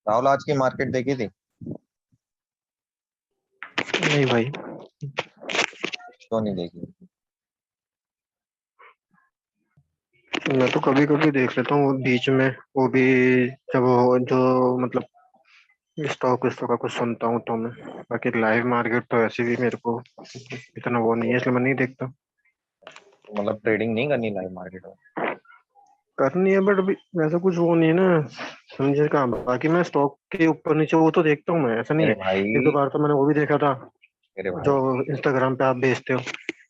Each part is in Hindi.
राहुल आज की मार्केट देखी थी? नहीं भाई। क्यों नहीं देखी? मैं तो कभी कभी देख लेता हूँ बीच में। वो भी जब वो जो मतलब स्टॉक विस्टॉक का कुछ सुनता हूँ तो मैं। बाकी लाइव मार्केट तो ऐसे भी मेरे को इतना वो नहीं है, इसलिए मैं नहीं देखता। मतलब ट्रेडिंग नहीं करनी लाइव मार्केट में? करनी है बट अभी वैसा कुछ वो नहीं है ना। समझे कहाँ, बाकी मैं स्टॉक के ऊपर नीचे वो तो देखता हूँ, मैं ऐसा नहीं मेरे है। एक दो भाई, बार तो मैंने वो भी देखा था मेरे जो भाई, इंस्टाग्राम पे आप भेजते हो।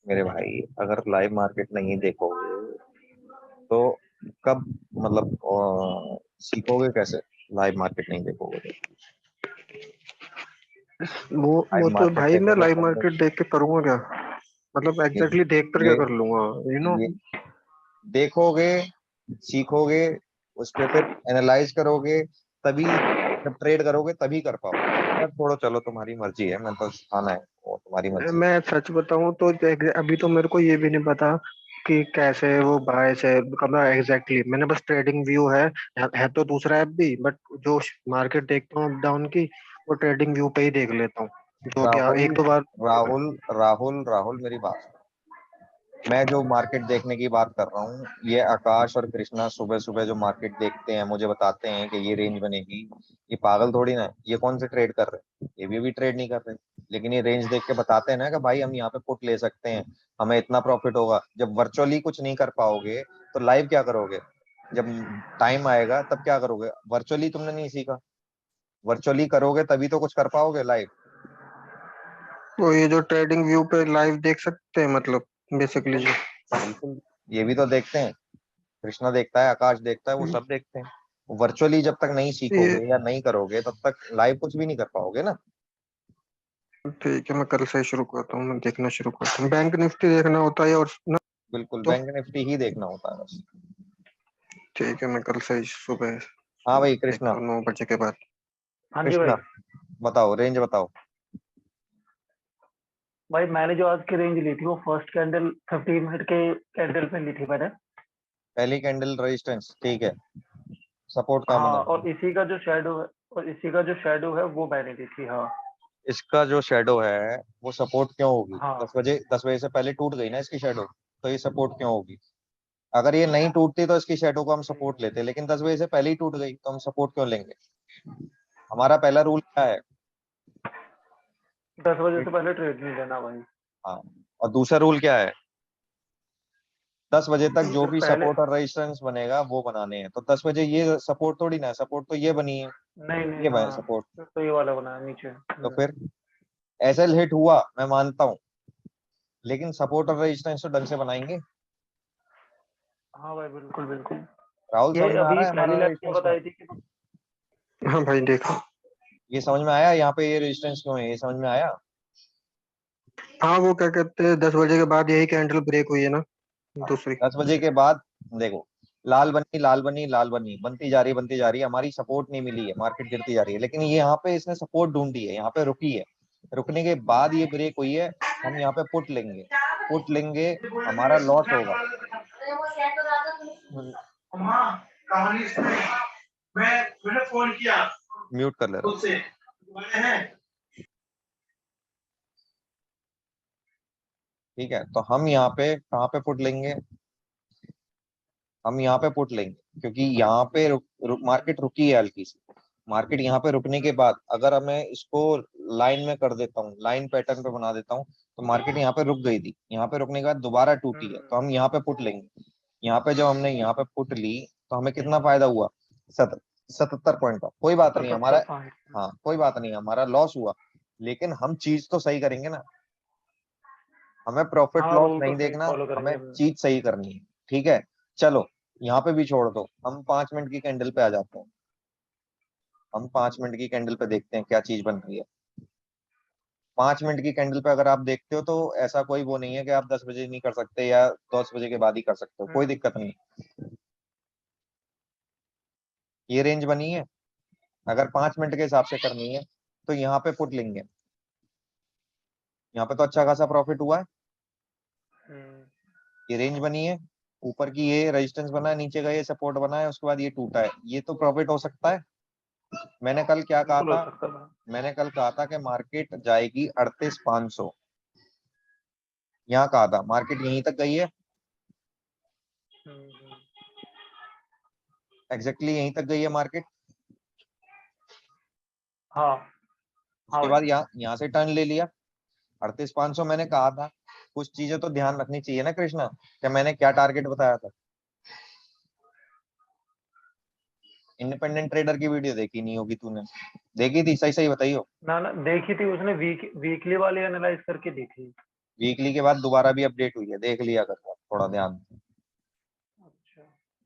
मेरे भाई, अगर लाइव मार्केट नहीं देखोगे तो कब, मतलब सीखोगे कैसे? लाइव मार्केट नहीं देखोगे तो वो लाइव तो मार्केट भाई मैं देखोगे लाइव तब मार्केट देख के करूंगा क्या? मतलब ये एग्जैक्टली देख कर क्या ये कर लूंगा? You know. ये देखोगे, सीखोगे, उस पे फिर एनालाइज करोगे, तभी जब ट्रेड करोगे तभी कर पाओगे। यार छोड़ो, चलो तुम्हारी मर्जी है, मैं तो सिखाना है वो तुम्हारी मर्जी है। मैं सच बताऊं तो अभी तो मेरे को ये भी नहीं पता कि कैसे वो बाय से कब एग्जैक्टली। मैंने बस ट्रेडिंग व्यू है तो दूसरा ऐप भी, बट जो मार्केट देखता हूँ अप डाउन की, वो ट्रेडिंग व्यू पे ही देख लेता हूँ। जो क्या राहुल, एक दो बार। राहुल, राहुल, राहुल, मेरी बात सुनो। मैं जो मार्केट देखने की बात कर रहा हूँ, ये आकाश और कृष्णा सुबह सुबह जो मार्केट देखते हैं, मुझे बताते हैं कि ये रेंज बनेगी। ये पागल थोड़ी ना है, ये कौन से ट्रेड कर रहे हैं? ये भी अभी ट्रेड नहीं कर रहे, लेकिन ये रेंज देख के बताते हैं ना कि भाई हम यहाँ पे पुट ले सकते हैं, हमें इतना प्रॉफिट होगा। जब वर्चुअली कुछ नहीं कर पाओगे तो लाइव क्या करोगे? जब टाइम आएगा तब क्या करोगे? वर्चुअली तुमने नहीं सीखा, वर्चुअली करोगे तभी तो कुछ कर पाओगे लाइव। वो ये जो ट्रेडिंग व्यू पे लाइव देख सकते हैं मतलब, बेसिकली बिल्कुल, जो। बिल्कुल, ये भी तो देखते हैं। कृष्णा देखता है, आकाश देखता है, वो सब देखते हैं। वर्चुअली जब तक नहीं ये सीखोगे या नहीं करोगे तब तक लाइव कुछ भी नहीं कर पाओगे ना। ठीक है, मैं कल से ही शुरू करता हूँ, मैं देखना शुरू करता हूँ। बैंक निफ्टी देखना होता है और ना। बिल्कुल, तो बैंक निफ्टी ही देखना होता है बस। ठीक है, मैं कल से ही सुबह हाँ भाई कृष्णा, देखता हूँ 9 बजे के बाद। हाँ जी कृष्णा भाई। बताओ, रेंज बताओ। भाई मैंने जो आज की रेंज ली थी वो फर्स्ट कैंडल 15 मिनट के कैंडल पे ली थी मैंने। पहली कैंडल रेजिस्टेंस ठीक है, सपोर्ट कहाँ हाँ, बना? और इसी का जो शेडो है वो मैंने ली थी। हाँ। इसका जो शेडो है वो सपोर्ट क्यों होगी? हाँ। 10 बजे, 10 बजे से पहले टूट गई ना इसकी शेडो, तो ये सपोर्ट क्यों होगी? अगर ये नहीं टूटती तो इसकी शेडो को हम सपोर्ट लेते, लेकिन 10 बजे से पहले ही टूट गई तो हम सपोर्ट क्यों लेंगे? हमारा पहला रूल क्या है? 10 बजे से पहले ट्रेड नहीं लेना भाई। हाँ, और दूसरा रूल क्या है? 10 बजे तक जो जब भी पहले। सपोर्ट और रेजिस्टेंस बनेगा वो बनाने हैं। तो 10 बजे ये सपोर्ट थोड़ी ना है, सपोर्ट तो ये बनी है, नहीं नहीं, ये बने हाँ। सपोर्ट। तो ये वाला बनाया नीचे। तो फिर एसएल हिट हुआ मैं मानता हूँ, लेकिन सपोर्ट और रेजिस्टेंस तो ढंग से बनाएंगे। हाँ भाई, बिल्कुल बिल्कुल। राहुल ये समझ में आ रहा अभी है पहली हमारा लाइन क्या रेजिस्टेंस क्या है? बताई थी कि हाँ भाई देखा। ये समझ में आया, यहाँ पे ये रेजिस्टेंस क्यों है, ये समझ में आया? हाँ वो क्या कहते हैं, 10 बजे के बाद यही कैंडल ब्रेक हुई है ना, हाँ, दूसरी। 10 बजे के बाद देखो, लाल बनी, लाल बनी, लाल बनी, बनती जा रही, बनती जा रही है, हमारी सपोर्ट नहीं मिली है, मार्केट गिरती जा रही है। लेकिन ये यहाँ पे इसने सपोर्ट ढूंढी है, यहाँ पे रुकी है, रुकने के बाद ये ब्रेक हुई है। हम यहाँ पे पुट लेंगे, पुट लेंगे, हमारा लॉस होगा। हाँ, कहानी इसमें मैंने फोन किया म्यूट कर ले रहा हूँ। उससे बोले हैं। ठीक है, तो हम यहाँ पे कहाँ पे पुट लेंगे? हम यहाँ पे पुट लेंगे क्योंकि यहाँ पे मार्केट रुकी है हल्की सी। मार्केट यहाँ पे रुकने के बाद अगर मैं इसको लाइन में कर देता हूँ, लाइन पैटर्न पे बना देता हूँ, तो मार्केट यहाँ पे रुक गई थी, यहाँ पे रुकने के बाद दोबारा टूटी है, तो हम यहाँ पे पुट लेंगे। यहाँ पे जब हमने यहाँ पे पुट ली तो हमें कितना फायदा हुआ? 77 पॉइंट का। कोई बात नहीं हमारा, 77 पॉइंट। हाँ कोई बात नहीं, हमारा लॉस हुआ, लेकिन हम चीज तो सही करेंगे ना। हमें प्रॉफिट हाँ, लॉस रूल को नहीं सही देखना, फॉलो करेंगे हमें हम। चीज सही करनी है। ठीक है, चलो यहाँ पे भी छोड़ दो, हम 5 मिनट की कैंडल पे आ जाते हैं। हम 5 मिनट की कैंडल पे देखते हैं क्या चीज बन रही है। 5 मिनट की कैंडल पे अगर आप देखते हो तो ऐसा कोई वो नहीं है कि आप 10 बजे नहीं कर सकते या 10 बजे के बाद ही कर सकते हो, कोई हम्म। दिक्कत नहीं। ये रेंज बनी है, अगर 5 मिनट के हिसाब से करनी है तो यहाँ पे पुट लेंगे। यहाँ पे तो अच्छा खासा प्रॉफिट हुआ है। हम्म। ये रेंज बनी है, ऊपर की ये रेजिस्टेंस बना है, नीचे का ये सपोर्ट बना है, उसके बाद ये टूटा है, ये तो प्रॉफिट हो सकता है। मैंने कल क्या कहा बिल्कुल हो था? सकता है भाई। मैंने कल कहा था कि मार्केट जाएगी 38,500। यहाँ कहा था, मार्केट यहीं तक गई है, हम्म। एग्जैक्टली यहीं तक गई है मार्केट। हाँ हाँ उसके भाई। बाद यहाँ से टर्न ले लिया 38,500। मैंने कहा था कुछ चीजें तो ध्यान रखनी चाहिए ना कृष्णा, क्या मैंने क्या टारगेट बताया था? इंडिपेंडेंट ट्रेडर की वीडियो देखी नहीं होगी तूने, देखी थी? सही सही बताइयो। ना ना, देखी थी उसने, वीकली वाली एनालाइज करके दी थी। वीकली के बाद दोबारा भी अपडेट हुई है, देख लिया कर थोड़ा ध्यान से, अच्छा।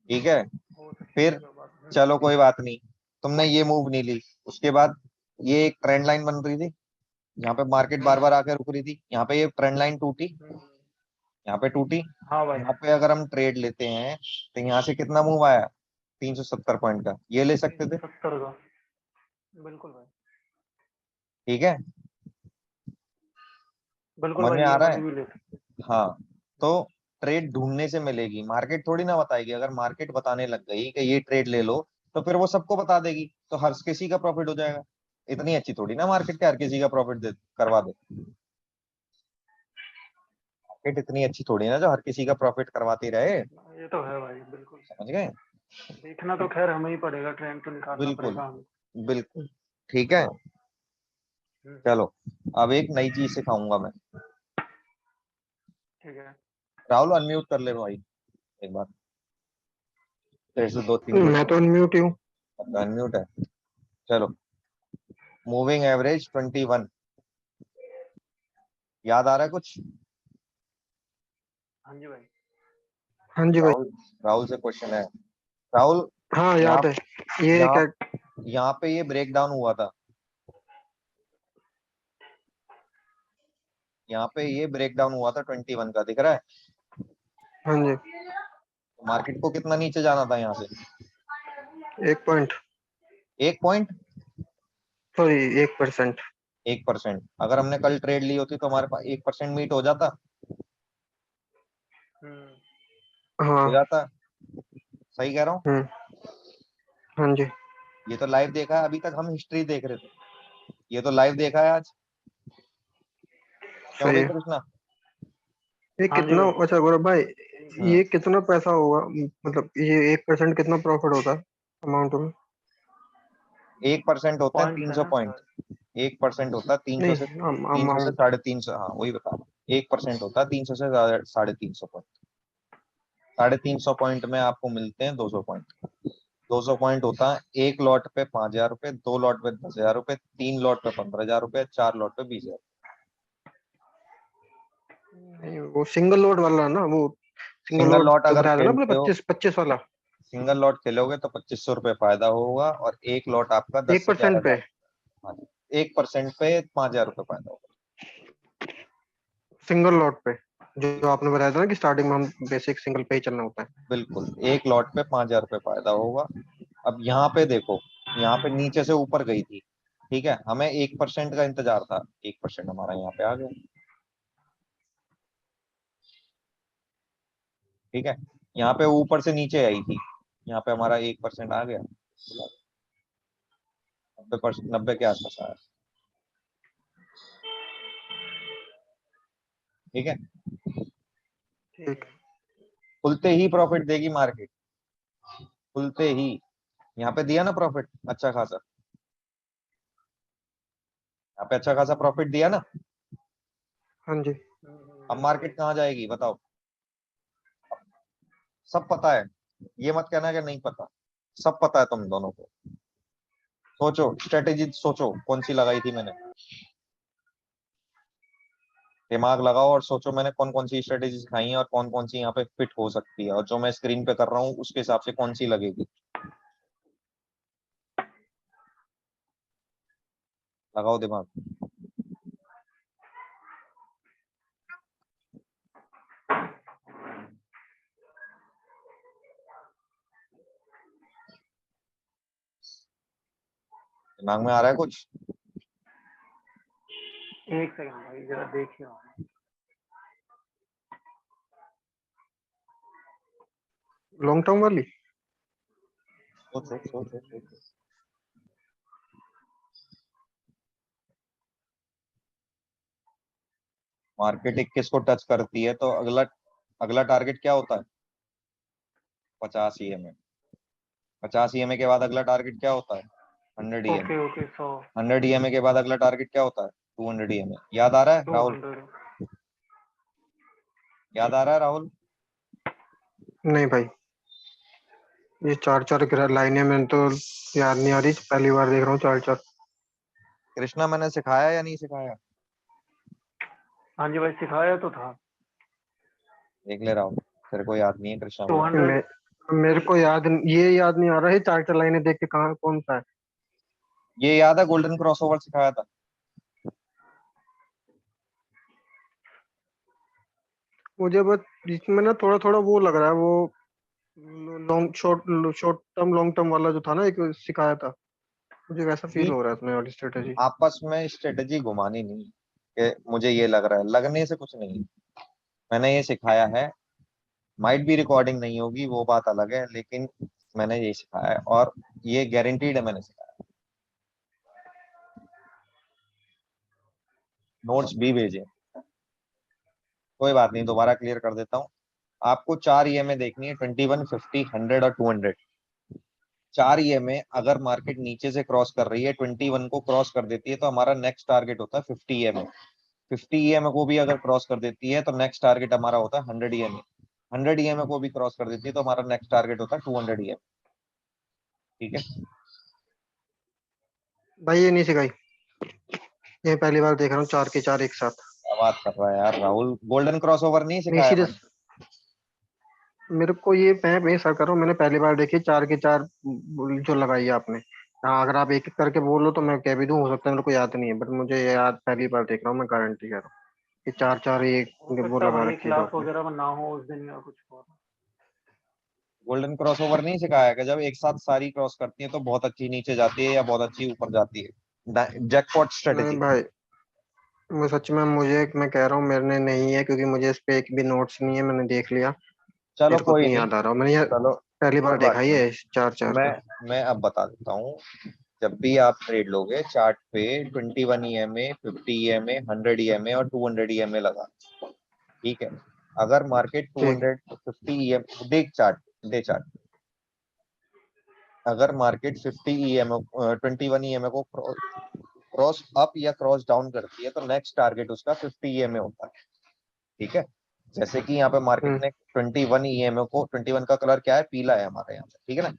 ठीक है? हो सकती फिर है बात। चलो कोई बात नहीं, तुमने ये मूव नहीं ली, उसके बाद ये एक ट्रेंड लाइन बन रही थी, यहाँ पे मार्केट बार बार आकर रुक रही थी, यहाँ पे ये ट्रेंड लाइन टूटी, हम्म। यहाँ पे टूटी। हाँ भाई। यहाँ पे अगर हम ट्रेड लेते हैं तो यहाँ से कितना मूव आया? 370 पॉइंट का, ये ले सकते थे, 370 का। बिल्कुल भाई। ठीक है? बिल्कुल समझ में भाई, आ ये रहा मनी है? भी ले सकते हाँ। हैं। तो ट्रेड ढूंढने से मिलेगी, मार्केट थोड़ी ना बताएगी। अगर मार्केट बताने लग गई कि ये ट्रेड ले लो, तो फिर वो सबको बता देगी, तो हर किसी का प्रॉफिट हो जाएगा। इतनी अच्छी थोड़ी ना मार्केट के हर किसी का प्रॉफिट दे करवा दे। मार्केट इतनी अच्छी थोड़ी ना जो हर किसी का प्रॉफिट करवाती रहे। ये तो है भाई, बिल्कुल। समझ गए? देखना तो खैर हमें ही पड़ेगा, ट्रेंड तो निकालना बिल्कुल पड़ेगा हमें। बिल्कुल। ठीक है, हम्म। चलो। अब एक नई चीज सिखाऊंगा मैं। ठीक है। राहुल अनम्यूट कर ले भाई एक बार, तेरे से 2-3 मैं तो क्वेश्चन। अनम्यूट ही हूँ। अनम्यूट है, चलो। मूविंग एवरेज 21, याद आ रहा है कुछ? हाँ जी भाई। हाँ जी भाई। राहुल, राहुल से क्वेश्चन है। राहुल, हाँ यहाँ याद है। ये यहाँ क्या? यहाँ पे ये ब्रेक डाउन हुआ था, यहाँ पे ये ब्रेक डाउन हुआ था 21 का, दिख रहा है? हाँ जी। मार्केट को कितना नीचे जाना था यहाँ से? 1 पॉइंट। 1 point, sorry 1%। 1%। अगर हमने कल ट्रेड ली होती तो हमारे पास 1% मीट हो जाता, हो हाँ। जाता। सही कह रहा हूँ? हम्म। हाँ जी। ये तो लाइव देखा है, अभी तक हम हिस्ट्री देख रहे थे, ये तो लाइव देखा है आज। क्यों सही भाई है। कृष्णा? ये हाँ जी कितना, भाई। अच्छा गौरव भाई, हाँ, ये कितना पैसा होगा? मतलब ये 1% कितना प्रॉफिट होता है अमाउंट में? 1% होता है पॉइंट्स तीन है सौ ना पॉइंट शायद। 1% होता है 300 से, नहीं, 300 से अमाउंट। 350, हाँ वही बता रहा हूँ। 1% होता है 300 से 350 पॉइंट। 350 पॉइंट में आपको मिलते हैं 200 पॉइंट। 200 पॉइंट होता है एक लॉट पे 5,000 रुपए, 2 लॉट पे 10,000 रुपए, 3 लॉट पे 15,000 रुपए, 4 लॉट पे 20,000। नहीं, वो सिंगल लोड वाला ना, वो सिंगल सिंगल लोड लॉट जो अगर बताया था ना आपने, खेलते हो, 25-25 वाला। सिंगल लॉट खेलोगे तो 2,500 रुपये फायदा होगा, और एक लॉट आपका दस एक से ग्यारह परसेंट पे? हजार हाँ जी, 1% पे 5,000 रुपये फायदा होगा। सिंगल लॉट पे, जो आपने बताया था ना कि स्टार्टिंग में हम बेसिक सिंगल पे ही चलना होता है। बिल्कुल, एक लॉट पे 5,000 रुपये फायदा होगा। अब यहाँ पे देखो, यहाँ पे नीचे से ऊपर गई थी, ठीक है? हमें 1% का इंतजार था, 1% हमारा यहाँ पे आ गया, ठीक है? यहाँ पे ऊपर से नीचे आई थी, यहाँ पे हमारा 1% आ गया, 90%, 90 के आसपास आया, ठीक है? ठीक ठीक। है। खुलते ही प्रॉफिट देगी मार्केट, खुलते ही। यहाँ पे दिया ना प्रॉफिट अच्छा खासा, यहाँ पे अच्छा खासा प्रॉफिट दिया ना। हाँ जी। अब बिल्कुल भाई। मार्केट कहाँ जाएगी बताओ? सब पता है, ये मत कहना कि नहीं पता, सब पता है तुम दोनों को। सोचो, स्ट्रेटेजी सोचो कौन सी लगाई थी मैंने, दिमाग लगाओ और सोचो मैंने कौन कौन सी स्ट्रेटेजी सिखाई है और कौन कौन सी यहाँ पे फिट हो सकती है, और जो मैं स्क्रीन पे कर रहा हूँ उसके हिसाब से कौन सी लगेगी। लगाओ दिमाग। दिमाग में आ रहा है कुछ? एक सेकंड भाई, जरा देखिए। लॉन्ग टर्म वाली? सोचो सोचो सोचो। मार्केट 21 को टच करती है तो अगला अगला टारगेट क्या होता है? 50 ईएमए। 50 ईएमए के बाद अगला टारगेट क्या होता है? 100 ईएमए। ओके ओके, सो 100 ईएमए के बाद अगला टारगेट क्या होता है? 200 ईएमए। याद आ रहा है राहुल? 200। याद आ रहा है राहुल? नहीं भाई, ये चार चार लाइनें मैंने तो याद नहीं आ रही, पहली बार देख रहा हूँ चार चार। कृष्णा मैंने सिखाया या नहीं सिखाया? हाँ जी भाई, सिखाया तो था। देख ले राहुल, तेरे को याद नहीं है कृष्णा बोला। 200। मेरे को ये याद नहीं आ रहा है, चार चार लाइनें देख के कहाँ कौन सा है। ये याद है गोल्डन क्रॉसओवर सिखाया था? मुझे बस इसमें ना थोड़ा थोड़ा वो लग रहा है, वो long short short term long term वाला जो था ना, एक सिखाया था, मुझे वैसा फील कि हो रहा है उसमें वाली स्ट्रेटेजी। आपस में स्ट्रेटेजी घुमानी नहीं कि मुझे ये लग रहा है, लगने से कुछ नहीं। मैंने ये सिखाया है, माइट भी रिकॉर्डिंग नहीं होगी वो बात अलग है, लेकिन मैंने ये सिखाया है और ये गारंटीड है मैंने सिखाया। नोट्स भी भेजे, कोई बात नहीं, दोबारा क्लियर कर देता हूँ। आपको 4 ईएमए देखनी है, 21, 50, 100 और 200। 4 ईएमए अगर मार्केट नीचे से क्रॉस कर रही है, 21 को क्रॉस कर देती है तो हमारा नेक्स्ट टारगेट होता है 50 ईएमए। 50 ईएमए को भी अगर क्रॉस कर देती है तो नेक्स्ट टारगेट हमारा होता है 100 ईएमए। 100 ईएमए को भी क्रॉस कर देती है तो हमारा नेक्स्ट टारगेट होता है 200 ईएमए। ठीक है? भाई ये नहीं सिखाई, ये पहली बार देख रहा हूँ चार के चार एक साथ। क्या बात कर रहा है यार राहुल, गोल्डन क्रॉसओवर नहीं नहीं सिखाया मैंने? सीरियस, मेरे को ये मैं सर कर रहा हूँ, मैंने पहली बार देखी चार के चार जो लगाई है आपने। हाँ, अगर आप एक एक करके बोलो तो मैं कह भी दूं, हो सकता है मेरे को याद नहीं है, बट मुझे ये याद पहली बार देख रहा हूँ, मैं गारंटी कह रहा हूँ कि चार चार एक हो वो सकता है लगा वही रखी है जो क्लास आपने। वगैरह में ना हो उस दिन या कुछ और। गोल्डन क्रॉसओवर नहीं सिखाया कि जब एक साथ सारी क्रॉस करती है तो बहुत अच्छी नीचे जाती है या बहुत अच्छी ऊपर जाती है, जैकपॉट नहीं स्ट्रेटेजी। भाई, मैं सच में मैं कह रहा हूँ मेरे नहीं है, क्योंकि मुझे इस पे एक भी नोट्स नहीं है, मैंने देख लिया, चलो मेरे को कोई नहीं नहीं, याद आ रहा, मैंने ये चलो पहली बार कोई देखा बात नहीं। ये चार चार मैं का। मैं अब बता देता हूँ। जब भी आप ट्रेड लोगे चार्ट पे 21 ईएमए, 50 ईएमए, 100 ईएमए और 200 ईएमए लगा। ठीक है? अगर मार्केट ठीक है। 250 ईएमए देख चार्ट, दे चार्ट। अगर मार्केट 50 ईएमए 21 ईएमए को क्रॉस अप या क्रॉस डाउन करती है तो नेक्स्ट टारगेट उसका 50 ईएमए होता है। ठीक है? जैसे कि यहाँ पे मार्केट हम्म ने 21 ईएमए को, 21 का कलर क्या है? पीला है हमारे यहाँ पे, ठीक है ना?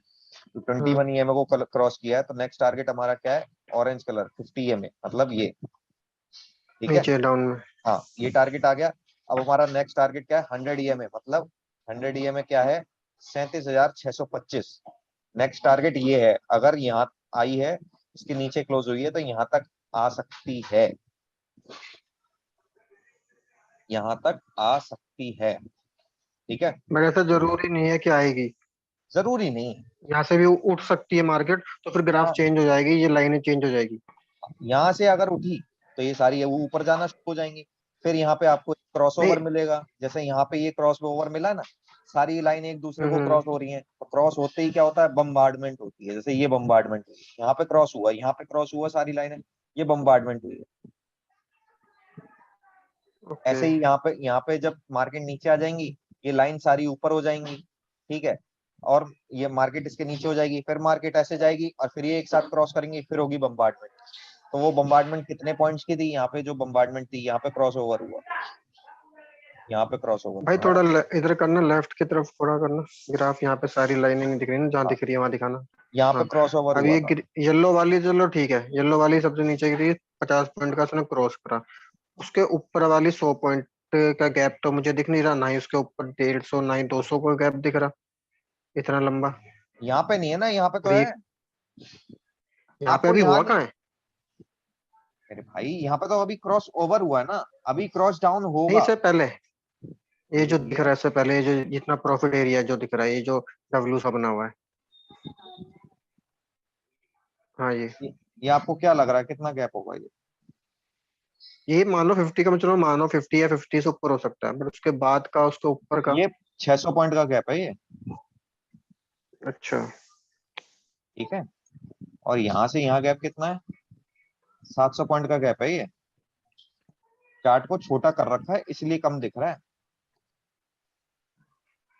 तो हम्म 21 ईएमए को क्रॉस किया है तो नेक्स्ट टारगेट हमारा क्या है? ऑरेंज कलर 50 ईएमए, मतलब ये। ठीक है? नीचे डाउन में। हाँ, ये टारगेट आ गया। अब हमारा नेक्स्ट टारगेट क्या है? 100 ईएमए, मतलब 100 ईएमए क्या है? 37,625। नेक्स्ट टारगेट ये है, अगर यहाँ आई है, इसके नीचे क्लोज हुई है तो यहाँ तक आ सकती है, यहाँ तक आ सकती है। ठीक है? बट ऐसा जरूरी नहीं है कि आएगी, जरूरी नहीं। यहाँ से भी उठ सकती है मार्केट, तो फिर ग्राफ यहाँ चेंज हो जाएगी, ये लाइनें चेंज हो जाएगी। यहाँ से अगर उठी तो ये सारी वो ऊपर जाना शुरू हो जाएंगी। फिर यहाँ पे आपको क्रॉस नहीं। ओवर मिलेगा, जैसे यहाँ पे ये क्रॉस ओवर मिला ना, सारी लाइन एक दूसरे को हम्म। क्रॉस हो रही हैं, तो क्रॉस होते ही क्या होता है? बम्बार्डमेंट होती है। जैसे ये बम्बार्डमेंट हुई, यहाँ पे क्रॉस हुआ, यहाँ पे क्रॉस हुआ, सारी लाइनें, ये बम्बार्डमेंट हुई है। ओके। ऐसे ही यहाँ पे जब मार्केट नीचे आ जाएंगी, ये लाइन सारी ऊपर हो जाएंगी। ठीक है? और ये मार्केट इसके नीचे हो जाएगी, फिर मार्केट ऐसे जाएगी और फिर ये एक साथ क्रॉस करेंगे, फिर होगी बम्बार्डमेंट। तो वो बम्बार्डमेंट कितने पॉइंट्स की थी? यहाँ पे जो बम्बार्डमेंट थी, यहाँ पे क्रॉस ओवर हुआ, यहाँ पे क्रॉस ओवर भाई हुआ थोड़ा है। इधर करना, लेफ्ट की तरफ थोड़ा करना ग्राफ, यहाँ पे सारी लाइनें नहीं दिख रही ना, जहाँ हाँ, दिख रही है वहां दिखाना। यहाँ पे हाँ। क्रॉस ओवर अब हुआ ये था। येलो वाली, चलो ठीक है, येलो वाली सबसे नीचे की थी, 50 पॉइंट का उसने क्रॉस करा, उसके ऊपर वाली 100 पॉइंट का गैप तो मुझे दिख नहीं रहा, ना ही उसके ऊपर 150, ना ही 200 का गैप दिख रहा, इतना लंबा। यहाँ पे नहीं है ना, यहाँ पे तो और ये है। यहाँ पे आपको अभी यहाँ हुआ नहीं, कहाँ है? अरे भाई यहाँ पे तो अभी क्रॉस ओवर हुआ है ना, अभी क्रॉस डाउन नहीं, होगा। इससे पहले ये जो दिख रहा है, इससे पहले ये जो जितना प्रॉफिट एरिया जो दिख रहा है, ये जो डब्ल्यू सा बना हुआ है। हाँ ये आपको क्या लग रहा है कितना गैप होगा ये? ये मान लो 50 का, मैं चलो मानो 50 या 50 से ऊपर हो सकता है, बट उसके बाद का, उसके ऊपर का। ये 600 पॉइंट का गैप है ये। अच्छा। ठीक है? और यहाँ से यहाँ गैप कितना है? 700 पॉइंट का गैप है ये। चार्ट को छोटा कर रखा है इसलिए कम दिख रहा है।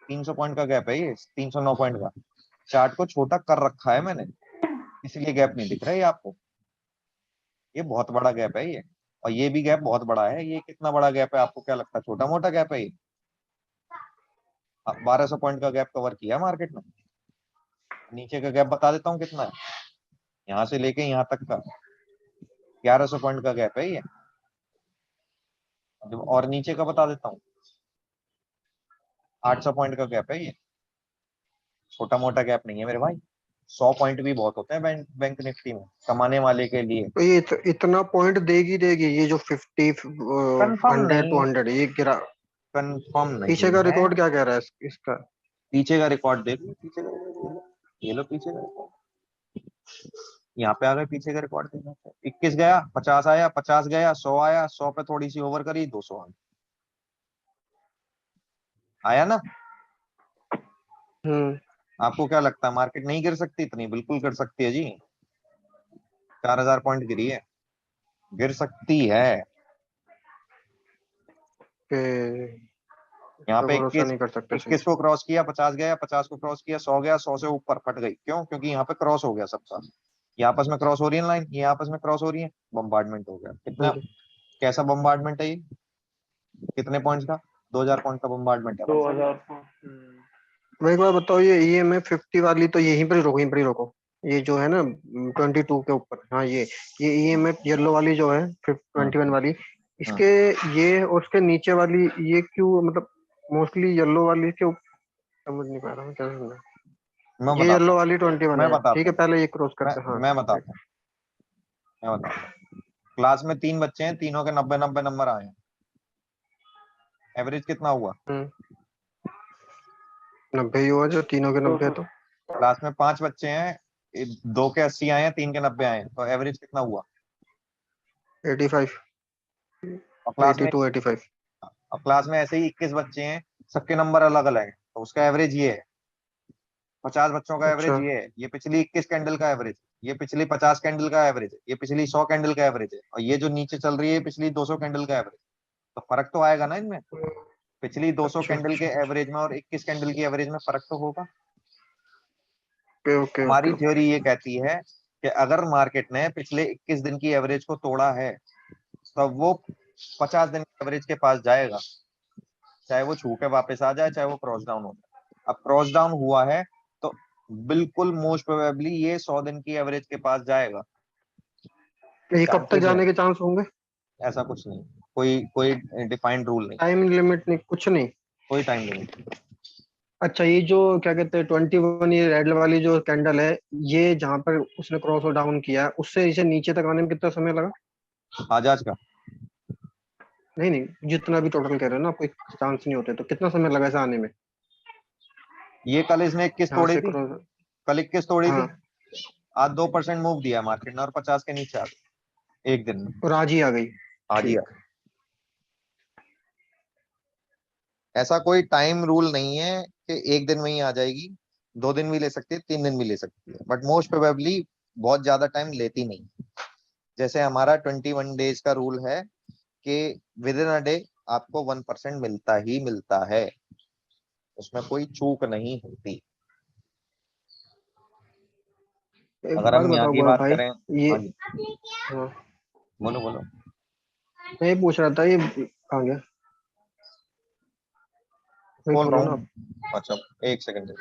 300 पॉइंट का गैप है ये, 309 पॉइंट का। चार्ट को छोटा कर रखा है मैंने, इसलिए गैप नहीं दिख रहा है ये आपको। ये बहुत बड़ा गैप है ये, और ये भी गैप बहुत बड़ा है। ये कितना बड़ा गैप है आपको क्या लगता है? छोटा मोटा गैप है ये? 1200 पॉइंट का गैप कवर किया मार्केट में। नीचे का गैप बता देता हूँ कितना है, यहाँ से लेके यहाँ तक का 1100 पॉइंट का गैप है ये। और नीचे का बता देता हूँ, 800 पॉइंट का गैप है ये। छोटा मोटा गैप नहीं है मेरे भाई। 100 पॉइंट भी बहुत होते हैं बैंक निफ्टी में कमाने वाले के लिए। तो ये इतना पॉइंट देगी ये जो 50 कंफर्म 100 नहीं, 200 ये गिरा। कंफर्म पीछे नहीं का है। रिकॉर्ड क्या कह रहा है इसका? पीछे का रिकॉर्ड देख लो, पीछे का रिकॉर्ड ये लो, पीछे का रिकॉर्ड यहाँ पे आ गए। पीछे का रिकॉर्ड देखना, 21 गया, 50 आया, 50 गया, 100 आया, 100 पे थोड़ी सी ओवर करी, 200 आया ना। आपको क्या लगता है मार्केट नहीं गिर सकती इतनी? बिल्कुल गिर सकती है जी। 4000 पॉइंट गिरी है, गिर सकती है। यहाँ तो पे भरोसा 21 नहीं कर सकते सही 21 को क्रॉस किया, 50 गया, 50 को क्रॉस किया, 100 गया, 100 से ऊपर फट गई। क्यों? क्योंकि यहाँ पे क्रॉस हो गया सबका। ये आपस में क्रॉस हो रही है लाइन, ये आपस में क्रॉस हो रही है, बम्बार्डमेंट हो गया। कितना, से। कैसा बम्बार्डमेंट है ये? कितने पॉइंट्स का? 2000 पॉइंट का बम्बार्डमेंट है भाई। 2000। मैं एक बार बताओ, ये EMF 50 वाली तो यहीं पर ही रोको, यहीं पर ही रोको। ये जो है ना 22 के ऊपर, हाँ ये EMF येलो वाली जो है 21 वाली, हाँ, इसके ये और उसके नीचे वाली ये क्यों, मतलब मोस्टली येलो वाली क्यों? समझ नहीं पा रहा हूँ क्या समझा। मैं ये बताता येलो हूँ, वाली 21 मैं है, ठीक बताता है, हूँ, पहले ये क्रॉस मैं करते हैं, हाँ मैं ठीक। बताता हूँ, मैं बताता हूँ। क्लास में 3 बच्चे हैं, तीनों के 90-90 नंबर आए हैं। एवरेज कितना हुआ? 90 ही हुआ, जो तीनों के 90 है तो। क्लास में 5 बच्चे हैं, 2 के 80 आए हैं, 3 के 90 आए हैं, तो एवरेज कितना हुआ? 85, और क्लास में 82 85। और क्लास में ऐसे ही 21 बच्चे हैं, सबके नंबर अलग अलग हैं, तो उसका एवरेज ये है। 50 बच्चों का एवरेज अच्छा ये है, ये पिछली 21 कैंडल का एवरेज, ये पिछली 50 कैंडल का एवरेज है, ये पिछली 100 कैंडल का एवरेज है, और ये जो नीचे चल रही है पिछली 200 कैंडल का एवरेज। तो फर्क तो आएगा ना इनमें। पिछली 200 अच्छा कैंडल के अच्छा। एवरेज में और 21 कैंडल की एवरेज में फर्क तो होगा। ओके ओके हमारी ओके ओके। थ्योरी ये कहती है कि अगर मार्केट ने पिछले 21 दिन की एवरेज को तोड़ा है, तो वो 50 दिन की एवरेज के पास जाएगा, चाहे वो छू के वापस आ जाए, चाहे वो क्रॉस डाउन हो जाए। अब क्रॉस डाउन हुआ है तो बिल्कुल मोस्ट प्रोबेबली ये 100 दिन की एवरेज के पास जाएगा। ये कब तक चांसेस है, जाने के चांस होंगे? ऐसा कुछ नहीं, कोई कोई डिफाइंड रूल नहीं, टाइम लिमिट नहीं, कुछ नहीं? कोई टाइम लिमिट। अच्छा, ये जो क्या कहते हैं 21, ये रेड वाली जो कैंडल है, ये जहां पर उसने क्रॉस डाउन किया उससे इसे नीचे तक आने में कितना समय लगा? आजाज का नहीं नहीं, जितना भी टोटल कह रहे हो ना, कोई चांस नहीं होते, तो कितना समय लगा इसे आने में? ये कल इसने 21 यहाँ तोड़ी से थी, क्रॉस। कल 21 तोड़ी हाँ, थी। आज 2% मूव दिया मार्केट ने और 50 के नीचे आ गई एक दिन में। और आज ही आ गई। आज ही आ। ठीक। ऐसा कोई टाइम रूल नहीं है कि एक दिन में ही आ जाएगी, 2 दिन भी ले सकती है, 3 दिन भी ले सकती है, बट मोस्ट प्रोबेबली बहुत ज्यादा टाइम लेती नहीं। जैसे हमारा 21 डेज का रूल है कि विद इन अ डे आपको 1% मिलता ही मिलता है, उसमें कोई चूक नहीं होती। एक अगर बात हम यहाँ बताओ की गौरव बात भाई, करें। ये, हाँ जी, हाँ, बोलो बोलो। मैं ये पूछ रहा था, ये कहाँ गया? वही बोल रहा बोलो ना आप। हूँ, अच्छा, एक सेकंड।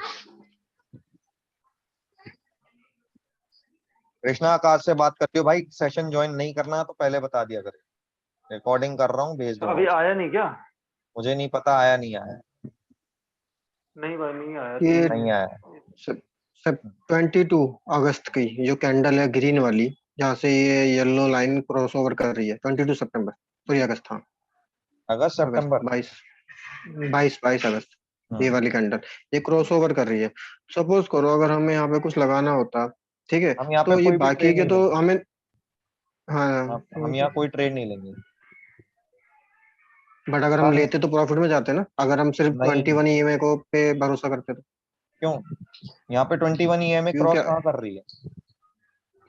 कृष्णा आकाश से बात करती हो भाई, सेशन ज्वाइन नहीं करना तो पहले बता दिया करे। रिकॉर्डिंग कर रहा हूँ, भेज दूंगा अभी उसको। आया नहीं क्या? मुझे नहीं पता आया नहीं आया। नहीं भाई, नहीं आया ये 3 दिन। नहीं आया। सब सब 22 अगस्त की जो कैंडल है ग्रीन वाली, जहाँ से ये येलो लाइन क्रॉस ओवर कर रही है, 22 सितंबर, सॉरी अगस्त, हाँ अगस्त अगस्त, सितंबर। 22 22 अगस्त, ये हम्म। वाली कैंडल ये क्रॉस ओवर कर रही है। सपोज करो अगर हमें यहाँ पे कुछ लगाना होता, ठीक है, हम यहाँ पे तो ये कोई भी बाकी ट्रेड के नहीं तो लेंगे। हमें, हाँ हम यहाँ कोई ट्रेड नहीं लेंगे। बट अगर हम हम लेते तो प्रॉफिट में जाते ना, अगर हम सिर्फ नहीं, 21 EMI को पे भरोसा करते तो। क्यों? यहाँ पे 21 EMI क्यों क्रॉस क्या कहाँ कर रही है?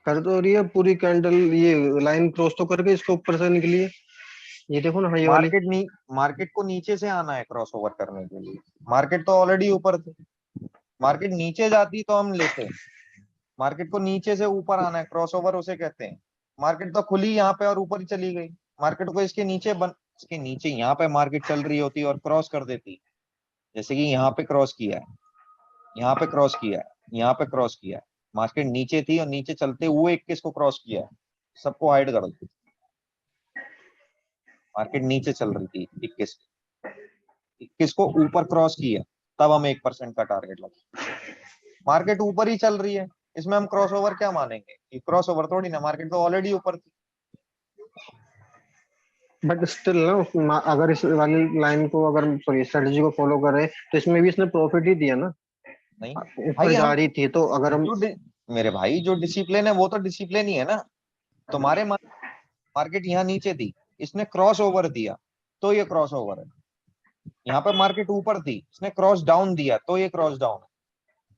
कर तो रही है पूरी कैंडल, ये लाइन क्रॉस तो करके इसके ऊपर से निकली है। ये देखो ना, हाँ ये वाली। मार्केट को नीचे से आना है क्रॉसओवर करने के लिए। मार्केट तो ऑलरेडी ऊपर थी, मार्केट नीचे जाती तो हम लेते। मार्केट को नीचे से ऊपर आना है, क्रॉसओवर उसे कहते हैं। मार्केट तो खुली यहाँ पे और ऊपर ही चली गई। मार्केट को इसके नीचे यहाँ पे मार्केट चल रही होती और क्रॉस कर देती, जैसे कि यहाँ पे क्रॉस किया है, यहाँ पे क्रॉस किया है, यहाँ पे क्रॉस किया है। मार्केट नीचे थी और नीचे चलते हुए 21 को क्रॉस किया है। सबको हाइड कर दो। मार्केट नीचे चल रही थी 21 को ऊपर क्रॉस किया, तब हम 1% का टारगेट लगा। मार्केट ऊपर ही चल रही है, इसमें हम क्रॉसओवर क्या मानेंगे? ये क्रॉसओवर थोड़ी ना, मार्केट तो ऑलरेडी ऊपर थी। बट स्टिल ना, अगर इस वाली लाइन को, अगर सॉरी स्ट्रेटजी को फॉलो करें तो इसमें भी इसने प्रॉफिट ही दिया ना। नहीं ऊपर भाई, जा हम रही थी तो अगर हम, मेरे भाई जो डिसिप्लिन है वो तो डिसिप्लिन ही है ना। तुम्हारे मार्केट यहाँ नीचे थी, इसने क्रॉस ओवर दिया तो ये क्रॉस ओवर है। यहाँ पे मार्केट ऊपर थी, इसने क्रॉस डाउन दिया तो ये क्रॉस डाउन है।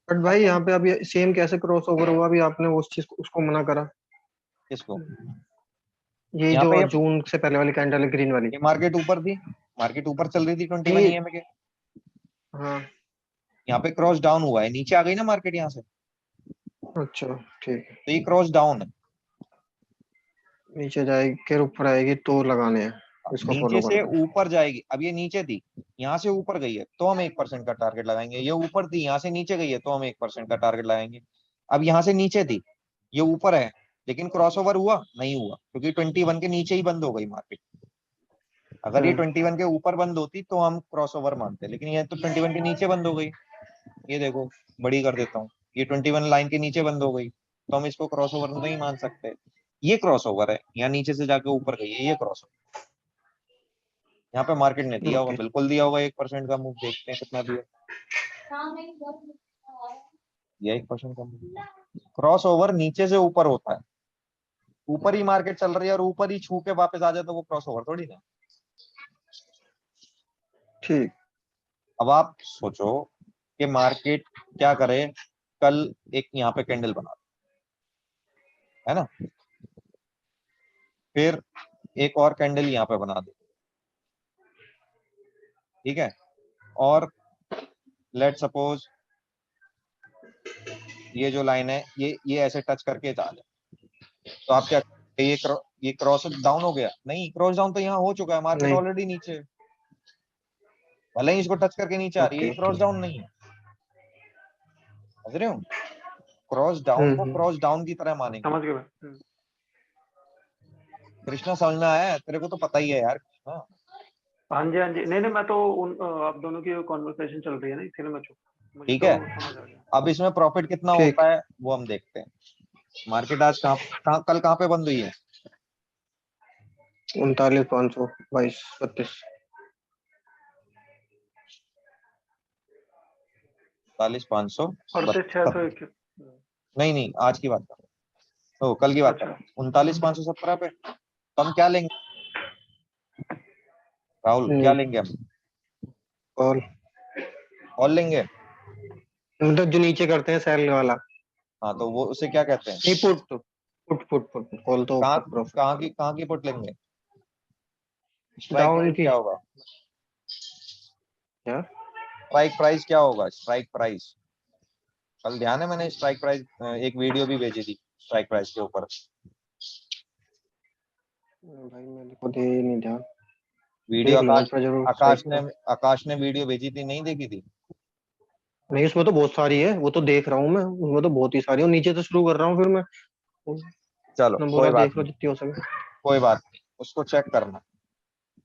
बट अब भाई तुम यहाँ पे अभी सेम कैसे क्रॉस ओवर हुआ? अभी आपने उस चीज को, उसको मना करा। किसको? ये यहाँ जो पे जून से पहले वाली कैंडल है, ग्रीन वाली। ये मार्केट ऊपर थी, मार्केट ऊपर चल रही थी 21 ये, ईएमए के। हाँ, यहाँ पे क्रॉस डाउन हुआ है, नीचे आ गई ना मार्केट यहाँ से, अच्छा ठीक है। तो ये क्रॉस डाउन है। नीचे जाएगी फिर ऊपर आएगी तो लगाने हैं, इसको नीचे फॉलो से करना है। ऊपर जाएगी, अब ये नीचे थी, यहाँ से ऊपर गई है तो हम 1% का टारगेट लगाएंगे। ये ऊपर थी, यहाँ से नीचे गई है तो हम 1% का टारगेट लगाएंगे। अब यहाँ से नीचे थी, ये ऊपर है, लेकिन क्रॉसओवर हुआ नहीं हुआ, क्योंकि 21 के नीचे ही बंद हो गई मार्केट। अगर ये हम्म 21 के ऊपर बंद होती तो हम क्रॉसओवर मानते, लेकिन ये तो 21 के नीचे बंद हो गई। ये देखो, बड़ी कर देता हूँ, ये 21 लाइन के नीचे बंद हो गई, तो हम इसको क्रॉसओवर नहीं मान सकते। ये क्रॉसओवर है, यहाँ नीचे से जाके ऊपर गई है, ये क्रॉस। यहाँ पे मार्केट ने दिया होगा, ओके। बिल्कुल दिया होगा 1% का मूव। देखते हैं कितना दिया। ये 1% का मूव। क्रॉस ओवर नीचे से ऊपर होता है, ऊपर ही मार्केट चल रही है और ऊपर ही छू के वापस आ जाए तो वो क्रॉस ओवर थोड़ी ना। ठीक। अब आप सोचो कि मार्केट क्या करे, कल एक यहाँ पे कैंडल बना दे, है ना, फिर एक और कैंडल यहाँ पे बना दे, ठीक है, और लेट सपोज ये जो लाइन है ये ऐसे टच करके जा जाए, तो आप क्या, ये क्रॉस डाउन हो गया? नहीं, क्रॉस डाउन तो यहाँ हो चुका है, मार्केट नहीं। ऑलरेडी नीचे है। भले ही इसको टच करके नीचे आ रही है, ओके ये ओके। क्रॉस डाउन नहीं है। समझ रहे हो? क्रॉस डाउन को हम्म। क्रॉस डाउन की तरह मानेंगे। समझ गए भाई। कृष्णा, समझ में आया है? तेरे को तो पता ही है यार कृष्णा। हाँ जी हाँ जी, नहीं नहीं, मैं तो आप दोनों की कॉन्वर्सेशन चल रही है ना, इसीलिए मैं चुप। मुझे ठीक तो है, समझ आ गया। अब इसमें प्रॉफिट कितना ठीक। होता है वो हम देखते हैं। मार्केट आज कल कहाँ पे बंद हुई है? 39,522 32। 45,500। 38,621। नहीं नहीं, आज की बात कर रहा हूँ, कल की बात कर अच्छा। रहा हूँ। 39,517 पे तो हम क्या लेंगे राहुल, क्या लेंगे हम? कॉल। कॉल लेंगे। मतलब जो नीचे करते हैं सेल वाला। हाँ, तो वो उसे क्या कहते हैं? नहीं, put put put put call तो ऊपर प्रॉफिट। कहाँ की पुट लेंगे? स्ट्राइक डाउन प्राइस की। क्या होगा? क्या? स्ट्राइक प्राइस क्या होगा? स्ट्राइक प्राइस कल ध्यान है, मैंने स्ट्राइक प्राइस एक वीडियो भी भेजी थी स्ट्राइक प्राइस के ऊपर। भाई मेरे को दे ही नहीं ध्यान। वीडियो देख लूंगा पर जरूर आकाश स्ट्राइक ने पे। आकाश ने वीडियो भेजी थी, नहीं देखी थी? नहीं, उसमें तो बहुत सारी है, वो तो देख रहा हूँ मैं, उसमें तो बहुत ही सारी है। और नीचे से शुरू कर रहा हूँ फिर मैं। चलो उसने कोई बोला बात देख लो नहीं, जितनी हो सके। कोई बात नहीं, उसको चेक करना।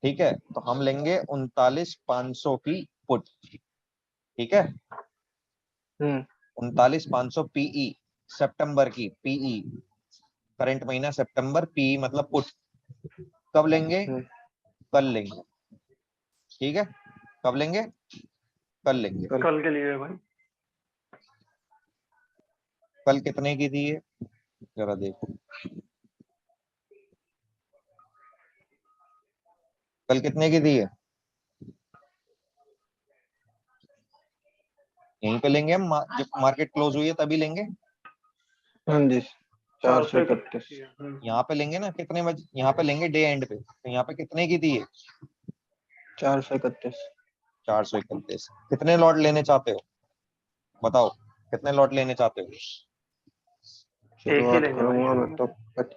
ठीक है, तो हम लेंगे 39,500 की पुट। ठीक है, हम्म 39,500 पीई, सितंबर की पीई, करंट महीना सितंबर, पीई मतलब पुट। कब लेंगे? हम्म। कल लेंगे। ठीक है, कब लेंगे? कल लेंगे। कल। कल के लिए भाई। कल कितने की थी ये, जरा देखो। कल कितने की थी ये? यहीं पे लेंगे हम, जब मार्केट क्लोज हुई है तभी लेंगे। हाँ जी। 431। यहाँ पे लेंगे ना कितने बजे, यहाँ पे लेंगे डे एंड पे, तो यहाँ पे कितने की थी ये? 431। 431। कितने लॉट लेने चाहते हो बताओ, कितने लॉट लेने चाहते हो? शुरुआत लेंगे करूंगा भाई। मैं तो,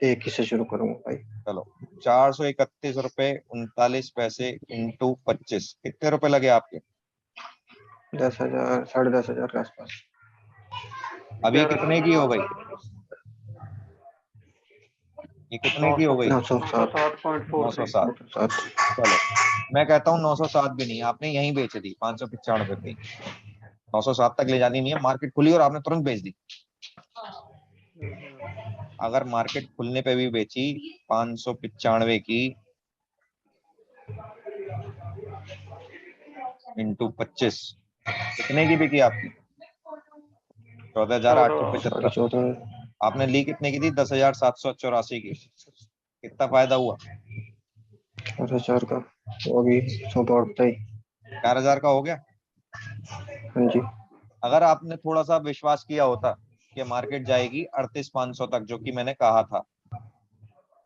एक ही से शुरू करूंगा भाई। चलो 431 रुपए 39 पैसे इंटू 25, कितने रुपए लगे आपके? 10,000 10,500 के आसपास। अब ये कितने की हो गई? ये कितने की हो गई? 907। 907। 907। चलो मैं कहता हूँ 907 भी नहीं, आपने यहीं बेच दी 595 पे। 907 तक ले जानी नहीं है, मार्केट खुली और आपने तुरंत बेच दी। अगर मार्केट खुलने पे भी बेची 595 की इंटू 25, कितने की बिकी आपकी? 14,875। 14,500। आपने ली कितने की थी? 10,784 की। कितना फायदा हुआ? 4,000 का, वो भी 100 बढ़ता ही। 4,000 का हो गया। हाँ जी। अगर आपने थोड़ा सा विश्वास किया होता कि मार्केट जाएगी 38,500 तक, जो कि मैंने कहा था,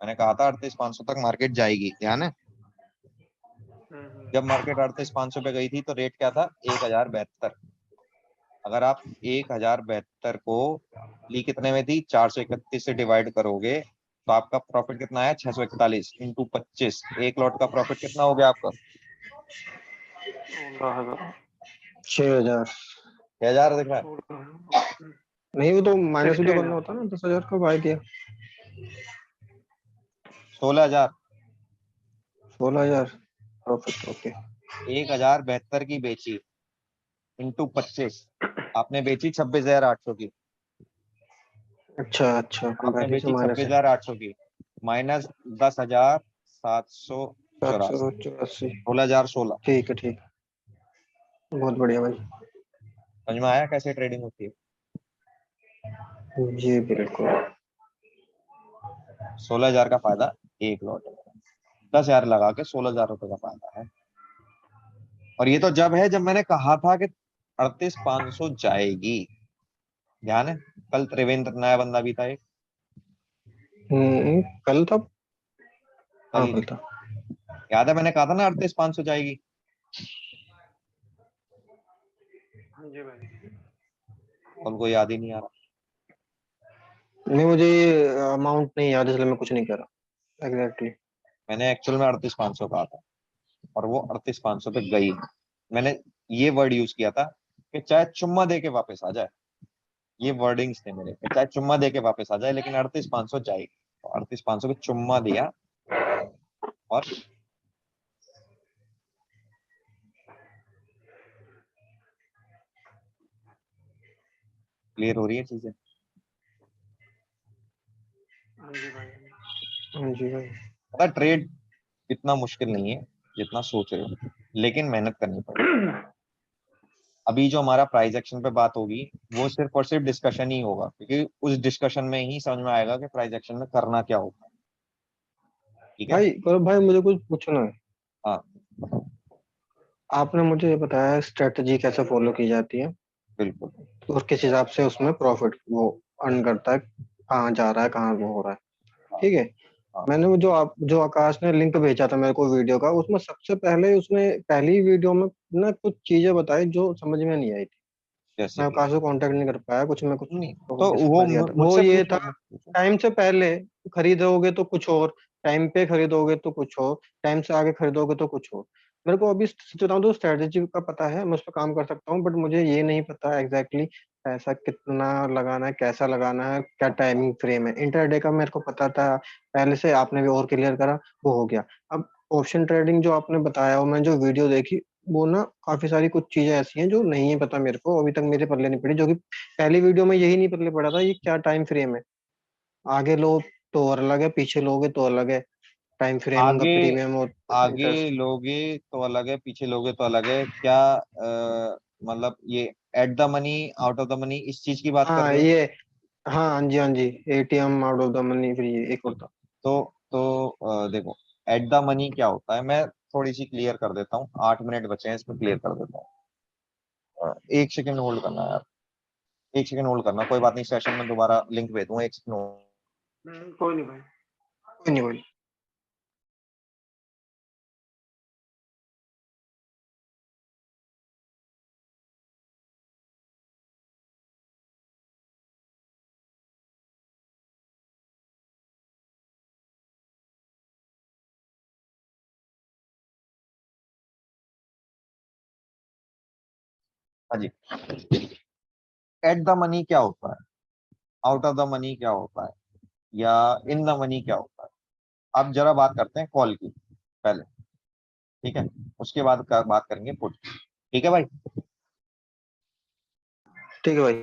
38,500 तक मार्केट जाएगी, ध्यान है? जब मार्केट 38,500 पे गई थी तो रेट क्या था? 1,072। अगर आप 1,072 को ली कितने में थी? 431 से डिवाइड करोगे तो आपका प्रॉफिट कितना आया? 641 इंटू 25। एक लॉट का प्रॉफिट कितना हो गया आपका? 6,000। 6,000 दिख रहा है? नहीं, वो तो माइनस भी तो करना होता ना, 10,000 का बाय किया। 16,000। 16,000 प्रॉफिट। ओके। 1,072 की बेची इंटू 25, आपने बेची 26,800 की। अच्छा अच्छा, आपने वैल्यू से बेची माइनस है। 26,800 की, माइनस 10,784, 784। 16,016। ठीक है ठीक है, बहुत बढ़िया भाई। समझ में आया कैसे ट्रेडिंग होती है? जी बिल्कुल। 16,000 का फायदा एक लॉट है। 10,000 लगा के 16,000 रुपए का फायदा है। और ये तो जब है जब मैंने कहा था कि 38,500 जाएगी। ध्यान है? कल त्रिवेंद्र नया बंदा भी था एक। कल था। कल हाँ ही कल था। था। याद है मैंने कहा था ना 38,500 जाएगी? जी भाई। उनको याद ही नहीं आ रहा। नहीं, मुझे अमाउंट नहीं याद, इसलिए मैं कुछ नहीं कर रहा एग्जैक्टली। मैंने एक्चुअल में 38,500 कहा था और वो 38,500 पे गई। मैंने ये वर्ड यूज किया था कि चाहे चुम्मा दे के वापस आ जाए, ये वर्डिंग्स थे मेरे, कि चाहे चुम्मा दे के वापस आ जाए लेकिन 38,500 जाएगी। तो 38,500 पे चुम्मा दिया और क्लियर हो रही है चीजें? हाँ जी भाई। हाँ जी भाई। पता ट्रेड इतना मुश्किल नहीं है जितना सोच रहे हो, लेकिन मेहनत करनी पड़ेगी। अभी जो हमारा प्राइस एक्शन पे बात होगी वो सिर्फ और सिर्फ डिस्कशन ही होगा, क्योंकि उस डिस्कशन में ही समझ में आएगा कि प्राइस एक्शन में करना क्या होगा। ठीक है? भाई गौरव भाई, मुझे कुछ पूछना है। हाँ आपने मुझे ये बताया स्ट्रेटजी कैसे फॉलो की जाती है बिल्कुल। और किस हिसाब से उसमें प्रॉफिट वो अर्न करता है, कहाँ जा रहा है, कहाँ वो हो रहा है। हाँ ठीक है। हाँ। मैंने वो जो आकाश ने लिंक भेजा था मेरे को वीडियो का, उसमें सबसे पहले उसने पहली वीडियो में ना कुछ चीजें बताई जो समझ में नहीं आई थी। जैसे मैं कि आकाश को कांटेक्ट नहीं कर पाया, कुछ मैं कुछ नहीं, तो तो वो फंस गया था। वो मुझसे ये था, पूछो, मत पूछो। टाइम से पहले खरीदोगे तो कुछ और, टाइम पे खरीदोगे तो कुछ और, टाइम से आगे खरीदोगे तो कुछ और। मेरे को अभी सच बताऊं तो स्ट्रेटेजी का पता है, मैं उस पर काम कर सकता हूँ, बट मुझे ये नहीं पता एग्जैक्टली पैसा कितना लगाना है, कैसा लगाना है, क्या टाइमिंग फ्रेम है। इंटरडे का मेरे को पता था पहले से, आपने भी और क्लियर करा, वो हो गया। अब ऑप्शन ट्रेडिंग जो आपने बताया और मैं जो वीडियो देखी, वो ना काफी सारी कुछ चीजें ऐसी हैं जो नहीं है पता मेरे को, अभी तक मेरे पल्ले नहीं पड़ी। जो कि पहली वीडियो में यही नहीं पल्ले पड़ा था, ये क्या टाइम फ्रेम है, आगे लो तो और अलग है, पीछे लोगे तो अलग है, टाइम फ्रेम उनका आगे प्रीमियम और आगे इंटरेस्ट। लोगे तो अलग है, पीछे लोगे तो अलग है क्या? मतलब ये at the money out of the money इस चीज की बात कर हाँ रहे हो? ये, हाँ हाँ जी हाँ जी, ATM out of the money, फिर ये एक और था। देखो, एट द मनी क्या होता है, मैं थोड़ी सी क्लियर कर देता हूँ। 8 मिनट बचे हैं, इसमें क्लियर कर देता हूँ। एक सेकंड होल्ड करना यार, एक सेकंड होल्ड करना, कोई बात नहीं, सेशन में दोबारा लिंक भेज दूंगा, एक सेकंड। कोई नहीं भाई। कोई नहीं, कोई हाँ जी। एट द मनी क्या होता है, आउट ऑफ द मनी क्या होता है, या इन द मनी क्या होता है? अब जरा बात करते हैं कॉल की पहले, ठीक है, उसके बाद बात करेंगे पुट। ठीक है भाई, ठीक है भाई।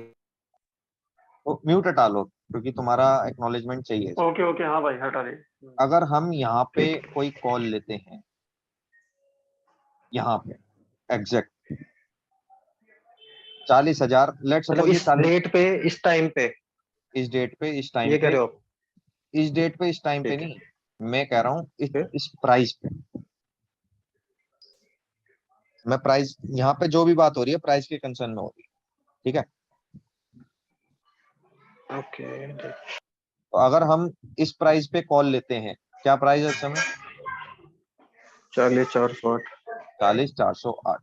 तो म्यूट हटा लो क्योंकि तुम्हारा एक्नॉलेजमेंट चाहिए। ओके ओके, हाँ भाई हटा दे। अगर हम यहाँ पे ठीक। कोई कॉल लेते हैं, यहाँ पे एग्जैक्ट 40,000, लेट मतलब सपोज ये इस 40, डेट पे, इस टाइम पे, इस डेट पे, इस टाइम ये कह पे, रहे हो आप? इस डेट पे, इस टाइम पे ठीक है। नहीं, मैं कह रहा हूँ फिर इस प्राइस पे। मैं प्राइस, यहाँ पे जो भी बात हो रही है प्राइस के कंसर्न में हो रही है, ठीक है। ओके। तो अगर हम इस प्राइस पे कॉल लेते हैं, क्या प्राइस है इस समय? 40,408। 40,408।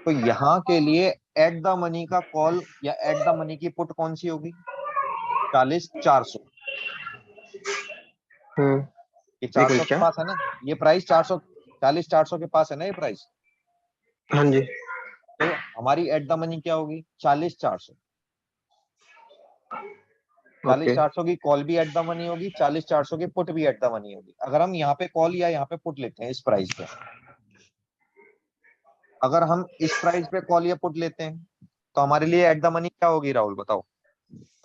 तो यहाँ के लिए एट द मनी का कॉल या एट द मनी की पुट कौन सी होगी? 40,400। ये एक 400 मिनट, के क्या? पास है ना, ये प्राइस 400, 40,400 के पास है ना ये प्राइस। हाँ जी। तो हमारी एट द मनी क्या होगी? 40,400। ओके। 40,400 की कॉल भी एट द मनी होगी, 40,400 की पुट भी एट द मनी होगी। अगर हम यहाँ पे कॉल या यहाँ पे पुट लेते हैं इस प्राइस पे, अगर हम इस प्राइस पे कॉल या पुट लेते हैं तो हमारे लिए एट द मनी क्या होगी राहुल बताओ?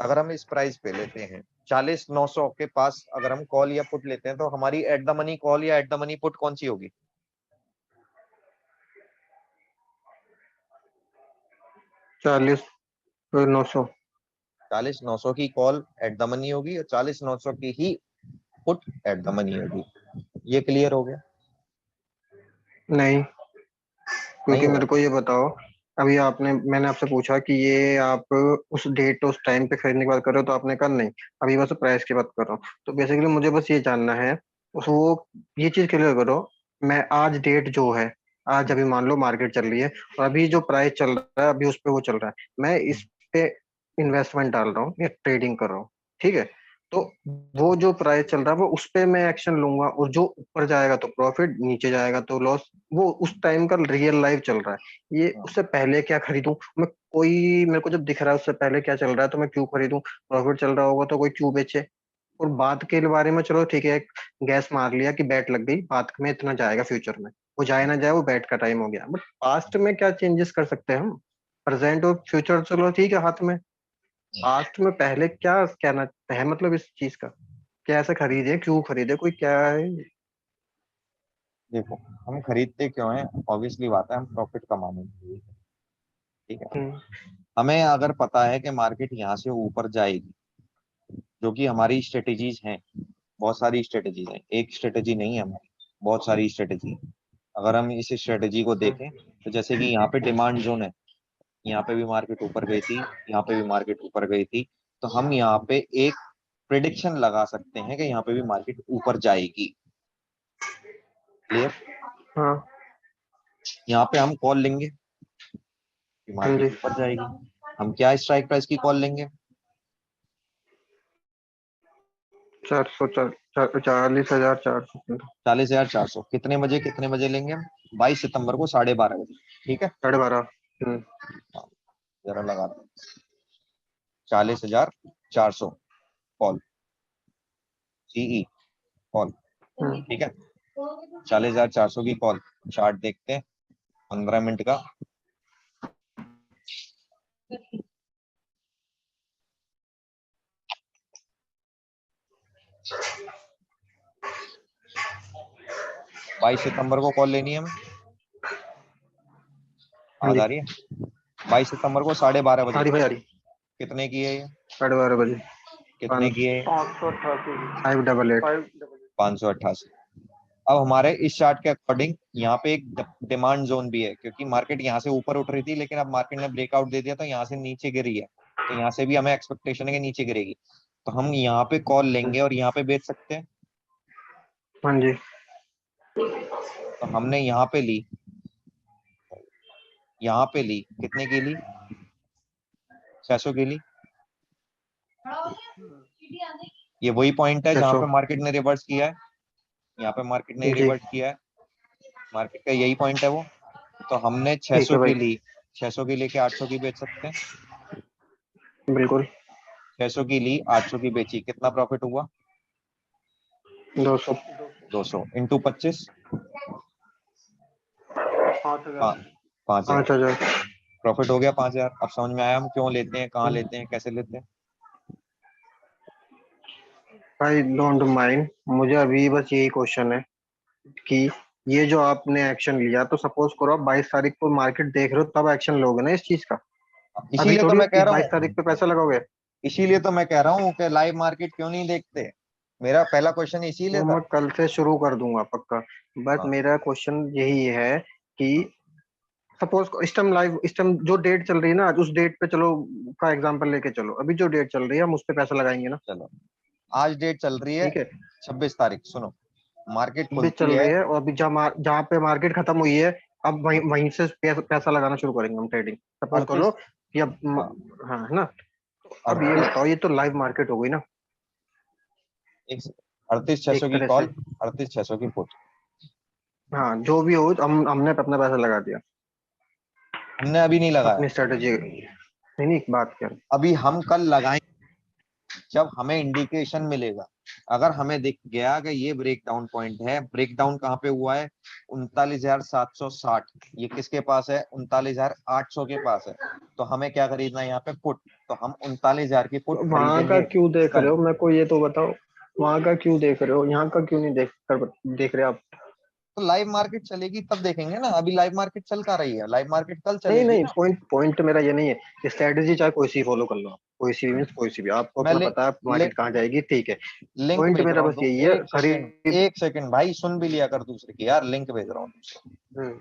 अगर हम इस प्राइस पे लेते हैं 40,900 के पास, अगर हम कॉल या पुट लेते हैं तो हमारी एट द मनी कॉल या एट द मनी पुट कौन सी होगी? 40,900। 40,900 की कॉल एट द मनी होगी और 40,900 की ही पुट एट द मनी होगी। ये क्लियर हो गया? नहीं, नहीं क्योंकि हुआ? मेरे को ये बताओ, अभी मैंने आपसे पूछा कि ये आप उस डेट उस टाइम पे खरीदने की बात कर रहे हो, तो आपने कहा नहीं, अभी बस प्राइस की बात कर रहा हूँ। तो बेसिकली मुझे बस ये जानना है, उस वो ये चीज क्लियर करो। मैं आज डेट जो है, आज अभी मान लो मार्केट चल रही है और अभी जो प्राइस चल रहा है अभी उस पे वो चल रहा है, मैं इस पे इन्वेस्टमेंट डाल रहा हूँ या ट्रेडिंग कर रहा हूँ, ठीक है? तो वो जो प्राइस चल रहा है वो उस पे मैं एक्शन लूंगा, और जो ऊपर जाएगा तो प्रॉफिट, नीचे जाएगा तो लॉस। वो उस टाइम का रियल लाइफ चल रहा है। ये उससे पहले क्या खरीदूं मैं? कोई मेरे को जब दिख रहा है उससे पहले क्या चल रहा है तो मैं क्यों खरीदूं? प्रॉफिट चल रहा होगा तो कोई क्यों बेचे? और बात के बारे में चलो ठीक है, एक गैस मार लिया कि बैट लग गई, बात में इतना जाएगा फ्यूचर में, वो जाए ना जाए वो बैट का टाइम हो गया। बट पास्ट में क्या चेंजेस कर सकते हैं हम? प्रेजेंट और फ्यूचर चलो ठीक है हाथ में, पास्ट में पहले क्या कहना है मतलब इस चीज का? कैसे खरीदे, क्यों खरीदे, कोई क्या है? देखो, हम खरीदते क्यों हैं? ऑब्वियसली बात है, हम प्रॉफिट कमाने के लिए, ठीक है। हम्म। हमें अगर पता है कि मार्केट यहाँ से ऊपर जाएगी, जो कि हमारी स्ट्रेटेजीज हैं, बहुत सारी स्ट्रेटेजीज हैं, एक स्ट्रेटेजी नहीं है हमारी, बहुत सारी स्ट्रेटेजी है। अगर हम इस स्ट्रेटेजी को हम्म। देखें तो जैसे कि यहाँ पे डिमांड जोन है, यहाँ पे भी मार्केट ऊपर गई थी, यहाँ पे भी मार्केट ऊपर गई थी, तो हम यहाँ पे एक प्रिडिक्शन लगा सकते हैं कि यहाँ पे भी मार्केट ऊपर जाएगी। क्लियर? हाँ। यहाँ पे हम कॉल लेंगे कि हाँ जी। मार्केट ऊपर जाएगी। हम क्या स्ट्राइक प्राइस की कॉल लेंगे? 40,400। 40,400। कितने बजे लेंगे हम? 22 सितंबर को 12:30 बजे, ठीक है। 12:30। जरा लगा दो, 40,400 कॉल, सीई कॉल, ठीक है। 40,400 की कॉल, चार्ट देखते हैं 15 मिनट का। बाईस सितंबर को कॉल लेनी है हमें, हाँ आज जी। आ रही है? 22 सितंबर को 12:30 बजे, आ रही भाई, आ रही। कितने की है ये? 12:30 बजे। कितने की है? 588। 588। 588। 588। अब हमारे इस चार्ट के अकॉर्डिंग यहाँ पे एक डिमांड जोन भी है, क्योंकि मार्केट यहाँ से ऊपर उठ रही थी लेकिन अब मार्केट ने ब्रेकआउट दे दिया तो यहाँ से नीचे गिरी है, तो यहाँ से भी हमें एक्सपेक्टेशन है कि नीचे गिरेगी। तो हम यहाँ पे कॉल लेंगे और यहाँ पे बेच सकते हैं। हाँ जी, तो हमने यहाँ पे ली, यहाँ पे ली, कितने की ली? 600 की ली। ये वही पॉइंट है जहाँ 600। पे मार्केट ने रिवर्स किया है, यहाँ पे मार्केट ने जी, रिवर्स किया है, मार्केट का यही पॉइंट है वो। तो हमने ठीक है 600 भाई, की ली, 600 की लेके 800 की बेच सकते हैं। बिल्कुल। 600 की ली, 800 की बेची, कितना प्रॉफिट हुआ? 200। 200 इंटू 25, 5,000। 5000 5000। प्रॉफिट हो गया। 5000। अब समझ में आया हम क्यों लेते हैं, कहाँ लेते हैं, कैसे लेते हैं। भाई डोंट माइंड, मुझे अभी बस यही क्वेश्चन है कि ये जो आपने एक्शन लिया, तो सपोज करो आप 22 तारीख को मार्केट देख रहे हो तब एक्शन लोगे ना इस चीज का। अभी इसीलिए तो थोड़ी मैं कह रहा 22 तारीख हूँ, पे पैसा लगाओगे। इसीलिए तो मैं कह रहा हूँ कि लाइव मार्केट क्यों नहीं देखते। मेरा पहला क्वेश्चन इसीलिए वो था। मैं कल से शुरू कर दूंगा पक्का। बट हाँ, मेरा क्वेश्चन यही है कि सपोज इस टाइम लाइव, इस टाइम जो डेट चल रही है ना, उस डेट पे चलो का एग्जांपल लेके चलो, अभी जो डेट चल रही है हम उस पे पैसा लगाएंगे ना। चलो आज डेट चल रही है ठीक है, 26 तारीख। सुनो, मार्केट भी खुलती चल है। रही है और अभी जहाँ पे मार्केट खत्म हुई है, अब वहीं वहीं से पैसा लगाना शुरू करेंगे हम ट्रेडिंग। सपोज कर 38। लो कि अब हाँ, हाँ है ना। तो अब ये 38। बताओ, ये तो लाइव मार्केट हो गई ना, 38,600 एक की तरह से। कॉल, 38,600 की पुट। हाँ जो भी हो, हमने अपना पैसा लगा दिया, हमने अभी नहीं लगाया, अपनी स्ट्रेटेजी। नहीं नहीं, बात क्या है। अभी हम कल लगाएंगे जब हमें इंडिकेशन मिलेगा। अगर हमें दिख गया कि ये ब्रेक डाउन पॉइंट है, ब्रेक डाउन कहाँ पे हुआ है? 39,760। ये किसके पास है? 39,800 के पास है। तो हमें क्या खरीदना है यहाँ पे? पुट। तो हम 39,000 की पुट वहां का खरीदेंगे क्यों देख रहे कल। हो, मेरे को ये तो बताओ। वहां का क्यों देख रहे हो, यहाँ का क्यों नहीं देख रहे आप। तो लाइव मार्केट चलेगी तब देखेंगे ना, अभी लाइव मार्केट चल कहाँ रही है? लाइव मार्केट कल नहीं चलेगी नहीं, ना। पॉइंट पॉइंट मेरा ये नहीं है, स्ट्रेटेजी चाहे कोई सी फॉलो कर लो आप, कोई सी मीन्स कोई सी भी, आपको मैं अपना पता है मार्केट कहाँ जाएगी, ठीक है। लिंक पॉइंट भेज रहा मेरा हूँ बस यही है, एक सेकंड, खरीद। एक सेकंड भाई, सुन भी लिया कर दूसरे की यार। लिंक भेज रहा हूँ। हम्म।